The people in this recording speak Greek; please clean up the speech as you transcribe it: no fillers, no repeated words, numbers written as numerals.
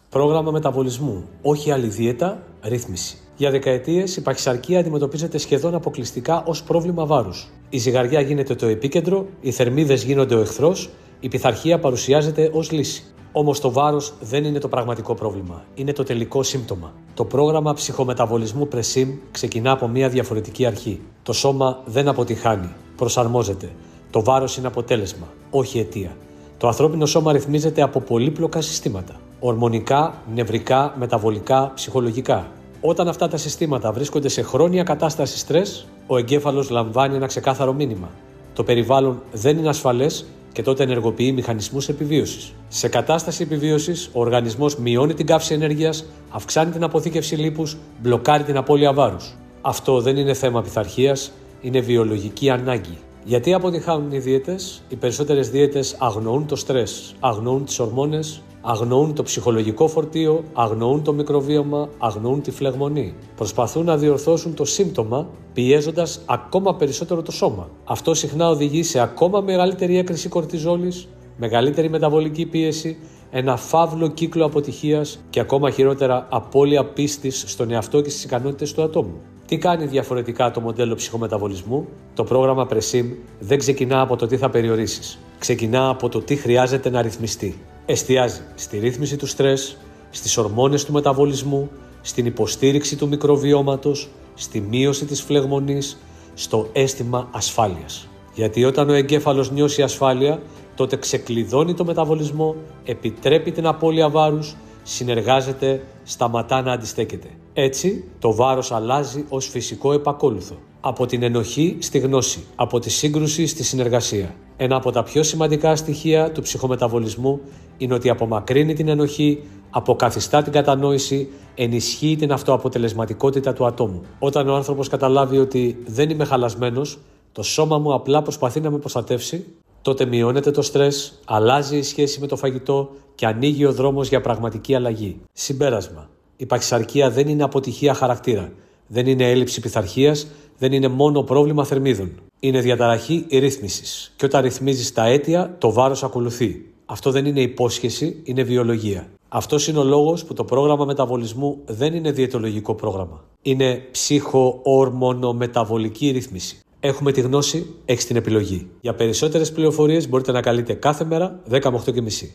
Πρόγραμμα μεταβολισμού, όχι άλλη δίαιτα, ρύθμιση. Για δεκαετίες η παχυσαρκία αντιμετωπίζεται σχεδόν αποκλειστικά ως πρόβλημα βάρους. Η ζυγαριά γίνεται το επίκεντρο, οι θερμίδες γίνονται ο εχθρός, η πειθαρχία παρουσιάζεται ως λύση. Όμως το βάρος δεν είναι το πραγματικό πρόβλημα, είναι το τελικό σύμπτωμα. Το πρόγραμμα ψυχομεταβολισμού Presim ξεκινά από μια διαφορετική αρχή. Το σώμα δεν αποτυχάνει, προσαρμόζεται. Το βάρος είναι αποτέλεσμα, όχι αιτία. Το ανθρώπινο σώμα ρυθμίζεται από πολύπλοκα συστήματα. Ορμονικά, νευρικά, μεταβολικά, ψυχολογικά. Όταν αυτά τα συστήματα βρίσκονται σε χρόνια κατάσταση στρες, ο εγκέφαλος λαμβάνει ένα ξεκάθαρο μήνυμα. Το περιβάλλον δεν είναι ασφαλές και τότε ενεργοποιεί μηχανισμούς επιβίωσης. Σε κατάσταση επιβίωσης, ο οργανισμός μειώνει την καύση ενέργειας, αυξάνει την αποθήκευση λίπους, μπλοκάρει την απώλεια βάρους. Αυτό δεν είναι θέμα πειθαρχίας, είναι βιολογική ανάγκη. Γιατί αποτυχάνουν οι δίαιτες? Οι περισσότερες δίαιτες αγνοούν το στρες, αγνοούν τις ορμόνες, αγνοούν το ψυχολογικό φορτίο, αγνοούν το μικροβίωμα, αγνοούν τη φλεγμονή. Προσπαθούν να διορθώσουν το σύμπτωμα, πιέζοντας ακόμα περισσότερο το σώμα. Αυτό συχνά οδηγεί σε ακόμα μεγαλύτερη έκρηση κορτιζόλης, μεγαλύτερη μεταβολική πίεση, ένα φαύλο κύκλο αποτυχίας και ακόμα χειρότερα απώλεια πίστης στον εαυτό και στις ικανότητες του ατόμου. Τι κάνει διαφορετικά το μοντέλο ψυχομεταβολισμού? Το πρόγραμμα Presim δεν ξεκινά από το τι θα περιορίσεις. Ξεκινά από το τι χρειάζεται να ρυθμιστεί. Εστιάζει στη ρύθμιση του στρες, στις ορμόνες του μεταβολισμού, στην υποστήριξη του μικροβιώματος, στη μείωση της φλεγμονής, στο αίσθημα ασφάλειας. Γιατί όταν ο εγκέφαλος νιώσει ασφάλεια, τότε ξεκλειδώνει το μεταβολισμό, επιτρέπει την απώλεια βάρους, συνεργάζεται, σταματά να αντιστέκεται. Έτσι, το βάρος αλλάζει ως φυσικό επακόλουθο. Από την ενοχή στη γνώση, από τη σύγκρουση στη συνεργασία. Ένα από τα πιο σημαντικά στοιχεία του ψυχομεταβολισμού είναι ότι απομακρύνει την ενοχή, αποκαθιστά την κατανόηση, ενισχύει την αυτοαποτελεσματικότητα του ατόμου. Όταν ο άνθρωπος καταλάβει ότι δεν είμαι χαλασμένος, το σώμα μου απλά προσπαθεί να με προστατεύσει, τότε μειώνεται το στρες, αλλάζει η σχέση με το φαγητό και ανοίγει ο δρόμος για πραγματική αλλαγή. Συμπέρασμα. Η παχυσαρκία δεν είναι αποτυχία χαρακτήρα. Δεν είναι έλλειψη πειθαρχίας, δεν είναι μόνο πρόβλημα θερμίδων. Είναι διαταραχή ρύθμισης. Και όταν ρυθμίζεις τα αίτια, το βάρος ακολουθεί. Αυτό δεν είναι υπόσχεση, είναι βιολογία. Αυτός είναι ο λόγος που το πρόγραμμα μεταβολισμού δεν είναι διαιτολογικό πρόγραμμα. Είναι ψυχο-ορμονομεταβολική ρύθμιση. Έχουμε τη γνώση, έχεις την επιλογή. Για περισσότερες πληροφορίες μπορείτε να καλείτε κάθε μέρα 10 με 8.30.